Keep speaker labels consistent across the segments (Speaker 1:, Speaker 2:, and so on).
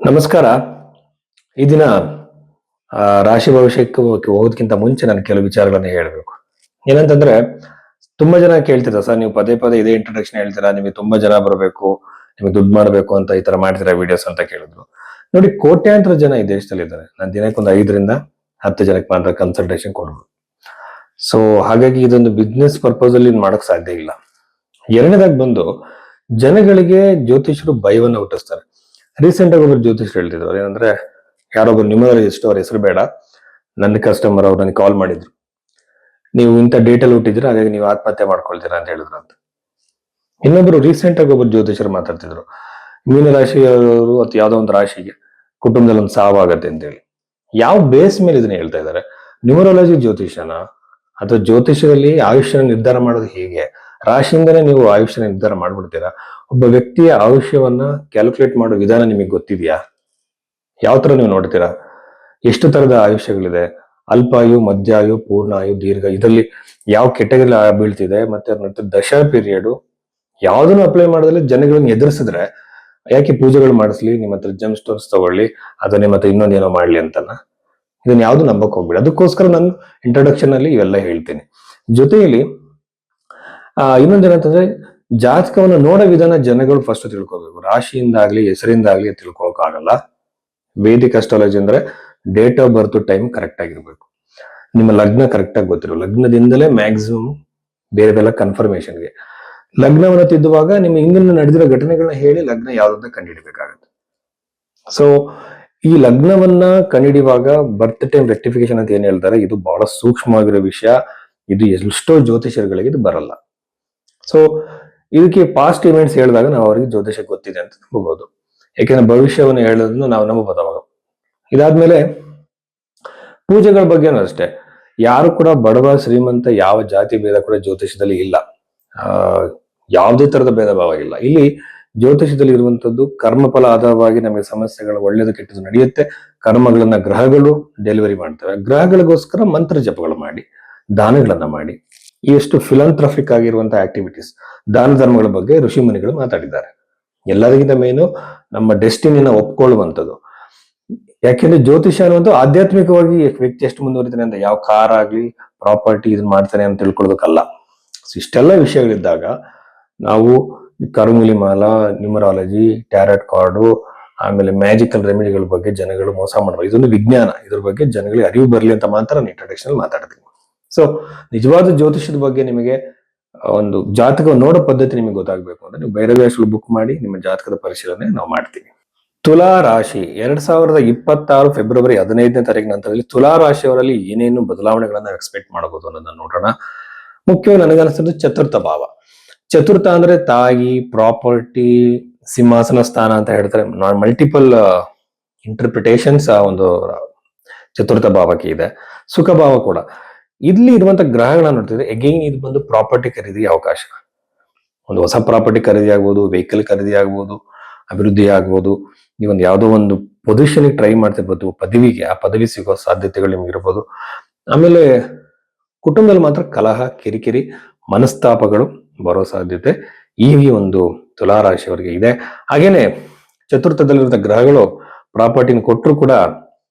Speaker 1: ನಮಸ್ಕಾರ. ಈ ದಿನ ರಾಶಿ ಭವಿಷ್ಯಕ್ಕೆ ಹೋಗೋದಕ್ಕಿಂತ ಮುಂಚೆ ನಾನು ಕೆಲವು ವಿಚಾರಗಳನ್ನ ಹೇಳ್ಬೇಕು. ಏನಂತಂದ್ರೆ, ತುಂಬಾ ಜನ ಕೇಳ್ತಿರ ಸರ್, ನೀವು ಪದೇ ಪದೇ ಇದೇ ಇಂಟ್ರೊಡಕ್ಷನ್ ಹೇಳ್ತೀರಾ, ನಿಮಗೆ ತುಂಬಾ ಜನ ಬರಬೇಕು, ನಿಮಗೆ ದುಡ್ಡು ಮಾಡಬೇಕು ಅಂತ ಈ ತರ ಮಾಡ್ತೀರಾ ವಿಡಿಯೋಸ್ ಅಂತ ಕೇಳಿದ್ರು. ನೋಡಿ, ಕೋಟ್ಯಾಂತರ ಜನ ಈ ದೇಶದಲ್ಲಿ ಇದ್ದಾರೆ. ನಾನು ದಿನಕ್ಕೆ ಒಂದು 5ರಿಂದ 10 ಜನಕ್ಕೆ ಮಾತ್ರ ಕನ್ಸಲ್ಟೇಷನ್ ಕೊಡ್ಬೋದು. ಸೊ ಹಾಗಾಗಿ ಇದೊಂದು ಬಿಸ್ನೆಸ್ ಪರ್ಪಸ್ ಅಲ್ಲಿ ಮಾಡಕ್ ಸಾಧ್ಯ ಇಲ್ಲ. ಎರಡನೇದಾಗಿ ಬಂದು, ಜನಗಳಿಗೆ ಜ್ಯೋತಿಷರು ಭಯವನ್ನ ಹುಟ್ಟಿಸ್ತಾರೆ. ರೀಸೆಂಟ್ ಆಗಿ ಒಬ್ಬರು ಜ್ಯೋತಿಷರು ಹೇಳ್ತಿದ್ರು, ಏನಂದ್ರೆ ಯಾರೊಬ್ಬರು ನ್ಯೂಮರಾಲಜಿಸ್ಟ್, ಅವ್ರ ಹೆಸರು ಬೇಡ, ನನ್ನ ಕಸ್ಟಮರ್ ಅವ್ರು ನನಗೆ ಕಾಲ್ ಮಾಡಿದ್ರು, ನೀವು ಇಂಥ ಡೇಟಲ್ಲಿ ಹುಟ್ಟಿದ್ರೆ ಹಾಗಾಗಿ ನೀವು ಆತ್ಮಹತ್ಯೆ ಮಾಡ್ಕೊಳ್ತೀರಾ ಅಂತ ಹೇಳಿದ್ರು ಅಂತ. ಇನ್ನೊಬ್ರು ರೀಸೆಂಟ್ ಆಗಿ ಒಬ್ಬರು ಜ್ಯೋತಿಷರು ಮಾತಾಡ್ತಿದ್ರು, ಮೀನ ರಾಶಿಯವರು ಅಥವಾ ಯಾವ್ದೋ ಒಂದು ರಾಶಿಗೆ ಕುಟುಂಬದಲ್ಲಿ ಒಂದು ಸಾವಾಗತ್ತೆ ಅಂತ ಹೇಳಿ. ಯಾವ ಬೇಸ್ ಮೇಲೆ ಇದನ್ನ ಹೇಳ್ತಾ ಇದ್ದಾರೆ? ನ್ಯೂಮರಾಲಜಿ ಜ್ಯೋತಿಷನ ಅಥವಾ ಜ್ಯೋತಿಷದಲ್ಲಿ ಆಯುಷ್ಯನ ನಿರ್ಧಾರ ಮಾಡೋದು ಹೇಗೆ? ರಾಶಿಯಿಂದನೇ ನೀವು ಆಯುಷ್ಯನ ನಿರ್ಧಾರ ಮಾಡ್ಬಿಡ್ತೀರಾ? ಒಬ್ಬ ವ್ಯಕ್ತಿಯ ಆಯುಷ್ಯವನ್ನ ಕ್ಯಾಲ್ಕುಲೇಟ್ ಮಾಡೋ ವಿಧಾನ ನಿಮಗೆ ಗೊತ್ತಿದೆಯಾ? ಯಾವ ತರ ನೀವು ನೋಡ್ತೀರಾ? ಎಷ್ಟು ತರದ ಆಯುಷ್ಯಗಳಿದೆ? ಅಲ್ಪಾಯು, ಮಧ್ಯಾಯು, ಪೂರ್ಣಾಯು, ದೀರ್ಘ, ಇದರಲ್ಲಿ ಯಾವ ಕೆಟಗರಿ ಬೀಳ್ತಿದೆ, ಮತ್ತೆ ದಶ ಪೀರಿಯಡ್ ಯಾವ್ದನ್ನು ಅಪ್ಲೈ ಮಾಡೋದ್ರಲ್ಲಿ ಜನಗಳನ್ನ ಎದುರಿಸಿದ್ರೆ ಯಾಕೆ ಪೂಜೆಗಳು ಮಾಡಿಸ್ಲಿ, ನಿಮ್ಮ ಹತ್ರ ಜಮ್ ಸ್ಟೋನ್ಸ್ ತಗೊಳ್ಳಿ, ಅದು ನಿಮ್ಮ ಹತ್ರ ಇನ್ನೊಂದೇನೋ ಮಾಡ್ಲಿ ಅಂತನ. ಇದನ್ನ ಯಾವ್ದು ನಂಬಕ್ ಹೋಗ್ಬೇಡಿ. ಅದಕ್ಕೋಸ್ಕರ ನಾನು ಇಂಟ್ರೊಡಕ್ಷನ್ ಅಲ್ಲಿ ಇವೆಲ್ಲ ಹೇಳ್ತೀನಿ. ಜೊತೆಯಲ್ಲಿ ಇನ್ನೊಂದೇನಂತಂದ್ರೆ, ಜಾತಕವನ್ನು ನೋಡೋ ವಿಧಾನ ಜನಗಳು ಫಸ್ಟ್ ತಿಳ್ಕೊಬೇಕು. ರಾಶಿಯಿಂದಾಗ್ಲಿ ಹೆಸರಿಂದಾಗ್ಲಿ ತಿಳ್ಕೊಳಕ್ ಆಗಲ್ಲ. ವೇದಿಕ್ ಅಸ್ಟ್ರಾಲಜಿ ಅಂದ್ರೆ date of birth time correct ಆಗಿರ್ಬೇಕು, ನಿಮ್ಮ ಲಗ್ನ ಕರೆಕ್ಟ್ ಆಗಿ ಗೊತ್ತಿರೋ, ಲಗ್ನದಿಂದಲೇ ಮ್ಯಾಕ್ಸಿಮಮ್ ಬೇರೆದೆಲ್ಲ ಕನ್ಫರ್ಮೇಶನ್ಗೆ. ಲಗ್ನವನ್ನ ತಿದ್ದುವಾಗ ನಿಮ್ಮ ಹಿಂದಿನ ನಡೆದಿರೋ ಘಟನೆಗಳನ್ನ ಹೇಳಿ ಲಗ್ನ ಯಾವ್ದಂತ ಕಂಡುಹಿಡಬೇಕಾಗತ್ತೆ. ಸೊ ಈ ಲಗ್ನವನ್ನ ಕಂಡುಹಿಡಿಯುವಾಗ ಬರ್ತ್ ಟೈಮ್ ರೆಕ್ಟಿಫಿಕೇಶನ್ ಅಂತ ಏನ್ ಹೇಳ್ತಾರೆ, ಇದು ಬಹಳ ಸೂಕ್ಷ್ಮವಾಗಿರೋ ವಿಷಯ. ಇದು ಎಷ್ಟೋ ಜ್ಯೋತಿಷರುಗಳಿಗೆ ಇದು ಬರಲ್ಲ. ಸೊ ಇದಕ್ಕೆ ಪಾಸ್ಟ್ ಇವೆಂಟ್ಸ್ ಹೇಳಿದಾಗ ನಾವು ಅವರಿಗೆ ಜ್ಯೋತಿಷ ಗೊತ್ತಿದೆ ಅಂತ ನಂಬಬಹುದು. ಯಾಕೆಂದ್ರೆ ಭವಿಷ್ಯವನ್ನು ಹೇಳೋದನ್ನು ನಾವು ನಂಬಬಹುದು ಅವಾಗ. ಇದಾದ್ಮೇಲೆ ಪೂಜೆಗಳ ಬಗ್ಗೆನೂ ಅಷ್ಟೇ. ಯಾರು ಕೂಡ ಬಡವ ಶ್ರೀಮಂತ ಯಾವ ಜಾತಿ ಭೇದ ಕೂಡ ಜ್ಯೋತಿಷದಲ್ಲಿ ಇಲ್ಲ. ಯಾವುದೇ ತರದ ಭೇದ ಭಾವ ಇಲ್ಲ. ಇಲ್ಲಿ ಜ್ಯೋತಿಷದಲ್ಲಿ ಇರುವಂತದ್ದು ಕರ್ಮಫಲ ಆಧಾರವಾಗಿ ನಮಗೆ ಸಮಸ್ಯೆಗಳು ಒಳ್ಳೇದು ಕೆಟ್ಟದ್ದು ನಡೆಯುತ್ತೆ. ಕರ್ಮಗಳನ್ನ ಗ್ರಹಗಳು ಡೆಲಿವರಿ ಮಾಡ್ತವೆ. ಗ್ರಹಗಳಿಗೋಸ್ಕರ ಮಂತ್ರ ಜಪಗಳು ಮಾಡಿ, ದಾನಗಳನ್ನ ಮಾಡಿ, ಎಷ್ಟು ಫಿಲಂಥ್ರಫಿಕ್ ಆಗಿರುವಂತಹ ಆಕ್ಟಿವಿಟೀಸ್, ದಾನ ಧರ್ಮಗಳ ಬಗ್ಗೆ ಋಷಿ ಮುನಿಗಳು ಮಾತಾಡಿದ್ದಾರೆ. ಎಲ್ಲರಿಗಿಂತ ಮೇನು ನಮ್ಮ ಡೆಸ್ಟಿನಿನ ಒಪ್ಕೊಳ್ಳುವಂಥದ್ದು. ಯಾಕೆಂದ್ರೆ ಜ್ಯೋತಿಷ ಅನ್ನುವಂಥ ಆಧ್ಯಾತ್ಮಿಕವಾಗಿ ವ್ಯಕ್ತಿ ಎಷ್ಟು ಮುಂದುವರಿತಾನೆ ಅಂತ, ಯಾವ ಕಾರ್ ಆಗ್ಲಿ ಪ್ರಾಪರ್ಟಿ ಇದನ್ನ ಮಾಡ್ತಾನೆ ಅಂತ ತಿಳ್ಕೊಳ್ಳೋದಕ್ಕಲ್ಲ. ಇಷ್ಟೆಲ್ಲ ವಿಷಯಗಳಿದ್ದಾಗ ನಾವು ಕರುಮುಲಿಮಾಲ, ನ್ಯೂಮರಾಲಜಿ, ಟ್ಯಾರೆಟ್ ಕಾರ್ಡು, ಆಮೇಲೆ ಮ್ಯಾಜಿಕಲ್ ರೆಮಿಡಿಗಳ ಬಗ್ಗೆ ಜನಗಳು ಮೋಸ ಮಾಡಬಾರ್ದು. ಇದೊಂದು ವಿಜ್ಞಾನ. ಇದ್ರ ಬಗ್ಗೆ ಜನಗಳಿಗೆ ಅರಿವು ಬರಲಿ ಅಂತ ಮಾತ್ರ ನಾನು ಇಂಟ್ರೊಡಕ್ಷನ್ ಮಾತಾಡ್ತೀನಿ. ಸೊ ನಿಜವಾದ ಜ್ಯೋತಿಷದ ಬಗ್ಗೆ ನಿಮಗೆ ಒಂದು ಜಾತಕ ನೋಡೋ ಪದ್ಧತಿ ನಿಮಗೆ ಗೊತ್ತಾಗಬೇಕು ಅಂದ್ರೆ ನೀವು ಭೈರವೇಶ್ವರ ಬುಕ್ ಮಾಡಿ ನಿಮ್ಮ ಜಾತಕದ ಪರಿಶೀಲನೆ ನಾವು ಮಾಡ್ತೀವಿ. ತುಲಾ ರಾಶಿ 2026 ಫೆಬ್ರವರಿ 15ನೇ ತಾರೀಕು ನಂತರದಲ್ಲಿ ತುಲಾ ರಾಶಿಯವರಲ್ಲಿ ಏನೇನು ಬದಲಾವಣೆಗಳನ್ನ ಎಕ್ಸ್ಪೆಕ್ಟ್ ಮಾಡಬಹುದು ಅನ್ನೋದನ್ನ ನೋಡೋಣ. ಮುಖ್ಯವಾಗಿ ನನಗನ್ನಿಸ್ತದ್ದು ಚತುರ್ಥ ಭಾವ. ಚತುರ್ಥ ಅಂದ್ರೆ ತಾಯಿ, ಪ್ರಾಪರ್ಟಿ, ಸಿಂಹಾಸನ ಸ್ಥಾನ ಅಂತ ಹೇಳ್ತಾರೆ. ಮಲ್ಟಿಪಲ್ ಇಂಟರ್ಪ್ರಿಟೇಷನ್ಸ್ ಆ ಒಂದು ಚತುರ್ಥ ಭಾವಕ್ಕೆ ಇದೆ. ಸುಖ ಭಾವ ಕೂಡ. ಇಲ್ಲಿ ಇರುವಂತ ಗ್ರಹಗಳನ್ನ ನೋಡ್ತಿದ್ರೆ ಅಗೈನ್ ಇದು ಬಂದು ಪ್ರಾಪರ್ಟಿ ಖರೀದಿ ಅವಕಾಶ. ಒಂದು ಹೊಸ ಪ್ರಾಪರ್ಟಿ ಖರೀದಿ ಆಗ್ಬೋದು, ವೆಹಿಕಲ್ ಖರೀದಿ ಆಗ್ಬೋದು, ಅಭಿವೃದ್ಧಿ ಆಗ್ಬೋದು. ಈ ಒಂದು ಯಾವುದೋ ಒಂದು ಪೊಸಿಷನ್ ಟ್ರೈ ಮಾಡ್ತಿರ್ಬೋದು, ಪದವಿಗೆ, ಆ ಪದವಿ ಸಿಗೋ ಸಾಧ್ಯತೆಗಳು ನಿಮ್ಗೆ ಇರ್ಬೋದು. ಆಮೇಲೆ ಕುಟುಂಬದಲ್ಲಿ ಮಾತ್ರ ಕಲಹ, ಕಿರಿಕಿರಿ, ಮನಸ್ತಾಪಗಳು ಬರೋ ಸಾಧ್ಯತೆ ಈ ಒಂದು ತುಲಾ ರಾಶಿಯವರಿಗೆ ಇದೆ. ಹಾಗೇನೆ ಚತುರ್ಥದಲ್ಲಿರುವಂತ ಗ್ರಹಗಳು ಪ್ರಾಪರ್ಟಿನ ಕೊಟ್ಟರು ಕೂಡ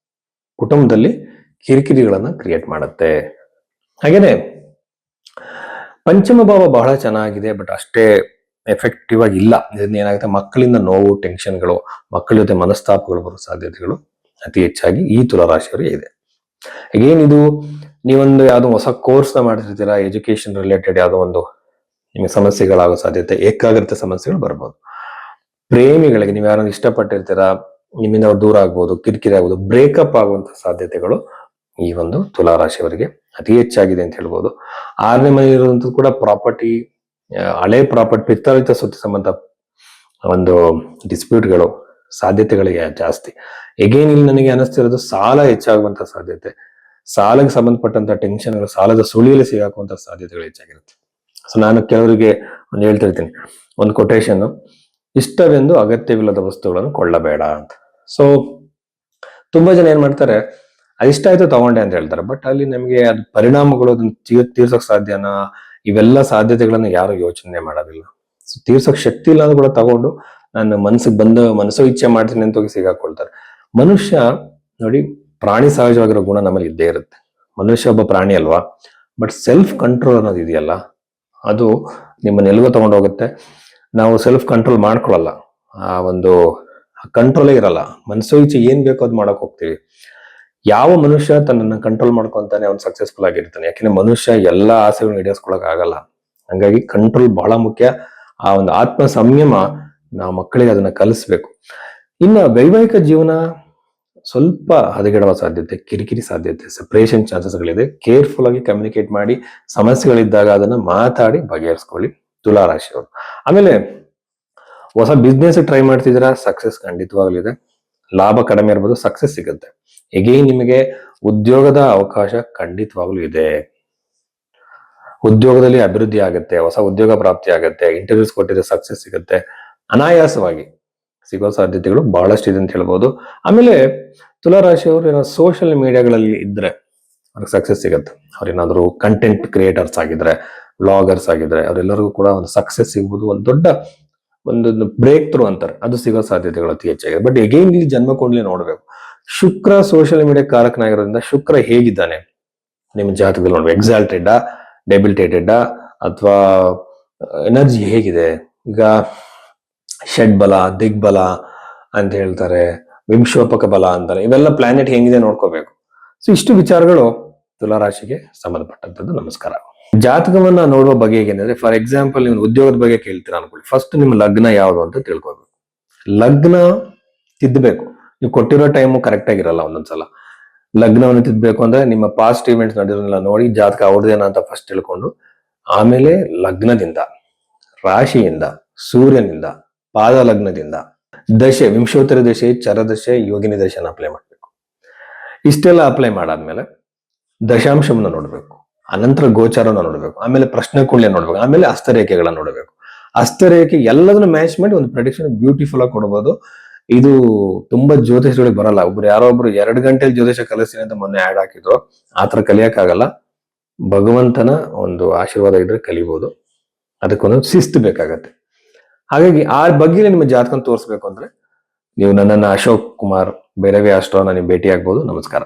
Speaker 1: ಕುಟುಂಬದಲ್ಲಿ ಕಿರಿಕಿರಿಗಳನ್ನ ಕ್ರಿಯೇಟ್ ಮಾಡುತ್ತೆ. ಹಾಗೇನೆ ಪಂಚಮ ಭಾವ ಬಹಳ ಚೆನ್ನಾಗಿದೆ, ಬಟ್ ಅಷ್ಟೇ ಎಫೆಕ್ಟಿವ್ ಆಗಿ ಇಲ್ಲ. ಇದರಿಂದ ಏನಾಗುತ್ತೆ, ಮಕ್ಕಳಿಂದ ನೋವು, ಟೆನ್ಷನ್ಗಳು, ಮಕ್ಕಳ ಜೊತೆ ಮನಸ್ತಾಪಗಳು ಬರೋ ಸಾಧ್ಯತೆಗಳು ಅತಿ ಹೆಚ್ಚಾಗಿ ಈ ತುಲಾ ರಾಶಿಯವರಿಗೆ ಇದೆ. ಇದು ನೀವೊಂದು ಯಾವ್ದೋ ಹೊಸ ಕೋರ್ಸ್ ನ ಮಾಡ್ತಿರ್ತೀರಾ, ಎಜುಕೇಶನ್ ರಿಲೇಟೆಡ್ ಯಾವ್ದೋ ಒಂದು ನಿಮಗೆ ಸಮಸ್ಯೆಗಳಾಗೋ ಸಾಧ್ಯತೆ, ಏಕಾಗ್ರತೆ ಸಮಸ್ಯೆಗಳು ಬರ್ಬೋದು. ಪ್ರೇಮಿಗಳಿಗೆ, ನೀವು ಯಾರನ್ನ ಇಷ್ಟಪಟ್ಟಿರ್ತೀರಾ, ನಿಮ್ಮಿಂದ ಅವ್ರು ದೂರ ಆಗ್ಬೋದು, ಕಿರಿಕಿರಿ ಆಗ್ಬೋದು, ಬ್ರೇಕಪ್ ಆಗುವಂತ ಸಾಧ್ಯತೆಗಳು ಈ ಒಂದು ತುಲಾ ರಾಶಿಯವರಿಗೆ ಅತಿ ಹೆಚ್ಚಾಗಿದೆ ಅಂತ ಹೇಳ್ಬೋದು. 6ನೇ ಮನೆ ಇರುವಂತದ್ದು ಕೂಡ ಪ್ರಾಪರ್ಟಿ, ಹಳೆ ಪ್ರಾಪರ್ಟಿ, ಪಿತ್ತರಿತ ಸ್ವತ್ತು ಸಂಬಂಧ ಒಂದು ಡಿಸ್ಪ್ಯೂಟ್ಗಳು ಸಾಧ್ಯತೆಗಳಿಗೆ ಜಾಸ್ತಿ. ಎಗೇನ್ ಇಲ್ಲಿ ನನಗೆ ಅನಿಸ್ತಿರೋದು ಸಾಲ ಹೆಚ್ಚಾಗುವಂತ ಸಾಧ್ಯತೆ, ಸಾಲಕ್ಕೆ ಸಂಬಂಧಪಟ್ಟಂತ ಟೆನ್ಷನ್ಗಳು, ಸಾಲದ ಸುಳಿಯಲ್ಲಿ ಸಿಗಾಕುವಂತ ಸಾಧ್ಯತೆಗಳು ಹೆಚ್ಚಾಗಿರುತ್ತೆ. ಸೊ ನಾನು ಕೆಲವರಿಗೆ ಒಂದು ಹೇಳ್ತಿರ್ತೀನಿ, ಒಂದು ಕೊಟೇಶನ್, ಇಷ್ಟವೆಂದು ಅಗತ್ಯವಿಲ್ಲದ ವಸ್ತುಗಳನ್ನು ಕೊಳ್ಳಬೇಡ ಅಂತ. ಸೊ ತುಂಬಾ ಜನ ಏನ್ ಮಾಡ್ತಾರೆ, ಅದಿಷ್ಟ ಆಯ್ತು ತಗೊಂಡೆ ಅಂತ ಹೇಳ್ತಾರೆ, ಬಟ್ ಅಲ್ಲಿ ನಮಗೆ ಅದು ಪರಿಣಾಮಗಳು ಅದನ್ನ ತೀರ್ಸೋಕ್ ಸಾಧ್ಯನಾ, ಇವೆಲ್ಲ ಸಾಧ್ಯತೆಗಳನ್ನ ಯಾರು ಯೋಚನೆ ಮಾಡೋದಿಲ್ಲ. ಸೊ ತೀರ್ಸೋಕ್ ಶಕ್ತಿ ಇಲ್ಲ ಅಂದ್ರೂ ಕೂಡ ತಗೊಂಡು ನಾನು ಮನಸ್ಸು ಇಚ್ಛೆ ಮಾಡ್ತೀನಿ ಅಂತ ಹೋಗಿ ಸಿಗಾಕೊಳ್ತಾರೆ. ಮನುಷ್ಯ ನೋಡಿ, ಪ್ರಾಣಿ ಸಹಜವಾಗಿರೋ ಗುಣ ನಮ್ಮಲ್ಲಿ ಇದ್ದೇ ಇರುತ್ತೆ. ಮನುಷ್ಯ ಒಬ್ಬ ಪ್ರಾಣಿ ಅಲ್ವಾ, ಬಟ್ ಸೆಲ್ಫ್ ಕಂಟ್ರೋಲ್ ಅನ್ನೋದು ಇದೆಯಲ್ಲ, ಅದು ನಿಮ್ಮನ್ನ ಎಲ್ಗೋ ತಗೊಂಡೋಗುತ್ತೆ. ನಾವು ಸೆಲ್ಫ್ ಕಂಟ್ರೋಲ್ ಮಾಡ್ಕೊಳಲ್ಲ, ಆ ಒಂದು ಕಂಟ್ರೋಲೇ ಇರಲ್ಲ. ಮನಸ್ಸು ಇಚ್ಛೆ ಏನ್ ಬೇಕೋ ಅದ್ ಮಾಡಕ್ ಹೋಗ್ತೀವಿ. ಯಾವ ಮನುಷ್ಯ ತನ್ನನ್ನು ಕಂಟ್ರೋಲ್ ಮಾಡ್ಕೊಂತಾನೆ ಅವ್ನು ಸಕ್ಸಸ್ಫುಲ್ ಆಗಿರ್ತಾನೆ. ಯಾಕಂದ್ರೆ ಮನುಷ್ಯ ಎಲ್ಲಾ ಆಸೆಗಳನ್ನ ಈಡೇರಿಸ್ಕೊಳಕ್ ಆಗಲ್ಲ. ಹಂಗಾಗಿ ಕಂಟ್ರೋಲ್ ಬಹಳ ಮುಖ್ಯ. ಆ ಒಂದು ಆತ್ಮ ಸಂಯಮ ನಾವು ಮಕ್ಕಳಿಗೆ ಅದನ್ನ ಕಲಿಸ್ಬೇಕು. ಇನ್ನ ವೈವಾಹಿಕ ಜೀವನ ಸ್ವಲ್ಪ ಹದಗೆಡುವ ಸಾಧ್ಯತೆ, ಕಿರಿಕಿರಿ ಸಾಧ್ಯತೆ, ಸೆಪರೇಷನ್ ಚಾನ್ಸಸ್ಗಳಿದೆ. ಕೇರ್ಫುಲ್ ಆಗಿ ಕಮ್ಯುನಿಕೇಟ್ ಮಾಡಿ, ಸಮಸ್ಯೆಗಳಿದ್ದಾಗ ಅದನ್ನ ಮಾತಾಡಿ ಬಗೆಹರಿಸ್ಕೊಳ್ಳಿ ತುಲಾ ರಾಶಿಯವರು. ಆಮೇಲೆ ಹೊಸ ಬಿಸ್ನೆಸ್ ಟ್ರೈ ಮಾಡ್ತಿದ್ದೀರಾ, ಸಕ್ಸಸ್ ಖಂಡಿತವಾಗ್ಲೂ ಇದೆ. ಲಾಭ ಕಡಿಮೆ ಇರ್ಬೋದು, ಸಕ್ಸಸ್ ಸಿಗುತ್ತೆ. ಎಗೈನ್ ನಿಮಗೆ ಉದ್ಯೋಗದ ಅವಕಾಶ ಖಂಡಿತವಾಗ್ಲೂ ಇದೆ. ಉದ್ಯೋಗದಲ್ಲಿ ಅಭಿವೃದ್ಧಿ ಆಗುತ್ತೆ, ಹೊಸ ಉದ್ಯೋಗ ಪ್ರಾಪ್ತಿ ಆಗುತ್ತೆ, ಇಂಟರ್ವ್ಯೂಸ್ ಕೊಟ್ಟಿದ್ರೆ ಸಕ್ಸಸ್ ಸಿಗುತ್ತೆ. ಅನಾಯಾಸವಾಗಿ ಸಿಗೋ ಸಾಧ್ಯತೆಗಳು ಬಹಳಷ್ಟು ಇದೆ ಅಂತ ಹೇಳ್ಬೋದು. ಆಮೇಲೆ ತುಲಾ ರಾಶಿಯವರು ಏನೋ ಸೋಷಿಯಲ್ ಮೀಡಿಯಾಗಳಲ್ಲಿ ಇದ್ರೆ ಅವ್ರಿಗೆ ಸಕ್ಸಸ್ ಸಿಗುತ್ತೆ. ಅವ್ರೇನಾದ್ರು ಕಂಟೆಂಟ್ ಕ್ರಿಯೇಟರ್ಸ್ ಆಗಿದ್ರೆ, ವ್ಲಾಗರ್ಸ್ ಆಗಿದ್ರೆ, ಅವರೆಲ್ಲರಿಗೂ ಕೂಡ ಒಂದು ಸಕ್ಸಸ್ ಸಿಗ್ಬೋದು. ಒಂದು ದೊಡ್ಡ ಒಂದು ಬ್ರೇಕ್ ಥ್ರೂ ಅಂತಾರೆ, ಅದು ಸಿಗೋ ಸಾಧ್ಯತೆಗಳು ಅತಿ ಹೆಚ್ಚಾಗಿದೆ. ಬಟ್ ಎಗೈನ್ ಇಲ್ಲಿ ಜನ್ಮ ಕೊಂಡ್ಲಿ ನೋಡ್ಬೇಕು. ಶುಕ್ರ ಸೋಷಿಯಲ್ ಮೀಡಿಯಾ ಕಾರಕನಾಗಿರೋದ್ರಿಂದ ಶುಕ್ರ ಹೇಗಿದ್ದಾನೆ ನಿಮ್ಮ ಜಾತಕದಲ್ಲಿ ನೋಡ್ಬೇಕು. ಎಕ್ಸಾಲ್ಟೆಡ್, ಡೆಬಿಲಿಟೇಟೆಡ್, ಅಥವಾ ಎನರ್ಜಿ ಹೇಗಿದೆ. ಈಗ ಷಡ್ ಬಲ, ದಿಗ್ಬಲ ಅಂತ ಹೇಳ್ತಾರೆ, ವಿಂಶೋಪಕ ಬಲ ಅಂತಾರೆ. ಇವೆಲ್ಲ ಪ್ಲಾನೆಟ್ ಹೆಂಗಿದೆ ನೋಡ್ಕೋಬೇಕು. ಸೊ ಇಷ್ಟು ವಿಚಾರಗಳು ತುಲಾ ರಾಶಿಗೆ ಸಂಬಂಧಪಟ್ಟಂತದ್ದು. ನಮಸ್ಕಾರ. ಜಾತಕವನ್ನ ನೋಡುವ ಬಗೆ ಹೇಗೆಂದ್ರೆ, ಫಾರ್ ಎಕ್ಸಾಂಪಲ್ ನೀವು ಉದ್ಯೋಗದ ಬಗ್ಗೆ ಕೇಳ್ತೀರಾ ಅನ್ಕೊಳ್ಳಿ, ಫಸ್ಟ್ ನಿಮ್ಮ ಲಗ್ನ ಯಾವುದು ಅಂತ ತಿಳ್ಕೊಬೇಕು. ಲಗ್ನ ತಿದ್ದಬೇಕು. ನೀವು ಕೊಟ್ಟಿರೋ ಟೈಮು ಕರೆಕ್ಟ್ ಆಗಿರಲ್ಲ ಒಂದೊಂದ್ಸಲ. ಲಗ್ನವನ್ನು ತಿದ್ದಬೇಕು ಅಂದ್ರೆ ನಿಮ್ಮ ಪಾಸ್ಟ್ ಇವೆಂಟ್ಸ್ ನಡೆಯೋದನ್ನೆಲ್ಲ ನೋಡಿ ಜಾತಕ ಅವ್ರದ್ದೇನ ಅಂತ ಫಸ್ಟ್ ತಿಳ್ಕೊಂಡು, ಆಮೇಲೆ ಲಗ್ನದಿಂದ, ರಾಶಿಯಿಂದ, ಸೂರ್ಯನಿಂದ, ಪಾದ ಲಗ್ನದಿಂದ, ದಶೆ, ವಿಂಶೋತ್ತರ ದಶೆ, ಚರದಶೆ, ಯೋಗಿನಿ ದಶೆನ ಅಪ್ಲೈ ಮಾಡ್ಬೇಕು. ಇಷ್ಟೆಲ್ಲ ಅಪ್ಲೈ ಮಾಡಾದ್ಮೇಲೆ ದಶಾಂಶವನ್ನ ನೋಡ್ಬೇಕು, ಅನಂತರ ಗೋಚಾರನ ನೋಡ್ಬೇಕು, ಆಮೇಲೆ ಪ್ರಶ್ನೆ ಕುಳ್ಳೆ ನೋಡ್ಬೇಕು, ಆಮೇಲೆ ಹಸ್ತರೇಖೆಗಳನ್ನ ನೋಡ್ಬೇಕು. ಹಸ್ತರೇಖೆ ಎಲ್ಲದನ್ನು ಮ್ಯಾಚ್ ಮಾಡಿ ಒಂದು ಪ್ರೆಡಿಕ್ಷನ್ ಬ್ಯೂಟಿಫುಲ್ ಆಗಿ ಕೊಡಬಹುದು. ಇದು ತುಂಬಾ ಜ್ಯೋತಿಷಗಳಿಗೆ ಬರಲ್ಲ. ಯಾರೋ ಒಬ್ರು 2 ಗಂಟೆಲಿ ಜ್ಯೋತಿಷ ಕಲಿಸ್ತೀನಿ ಅಂತ ಮೊನ್ನೆ ಆಡ್ ಹಾಕಿದ್ರು. ಆತರ ಕಲಿಯಕ್ಕಾಗಲ್ಲ. ಭಗವಂತನ ಒಂದು ಆಶೀರ್ವಾದ ಇದ್ರೆ ಕಲಿಬಹುದು. ಅದಕ್ಕೊಂದೊಂದು ಶಿಸ್ತು ಬೇಕಾಗತ್ತೆ. ಹಾಗಾಗಿ ಆ ಬಗ್ಗೆ ನಿಮ್ಮ ಜಾತಕ ತೋರಿಸ್ಬೇಕು ಅಂದ್ರೆ ನೀವು ನನ್ನನ್ನ ಅಶೋಕ್ ಕುಮಾರ್ ಬೇರವೇ ಅಷ್ಟೋ ನನಗೆ ಭೇಟಿ ಆಗ್ಬೋದು. ನಮಸ್ಕಾರ.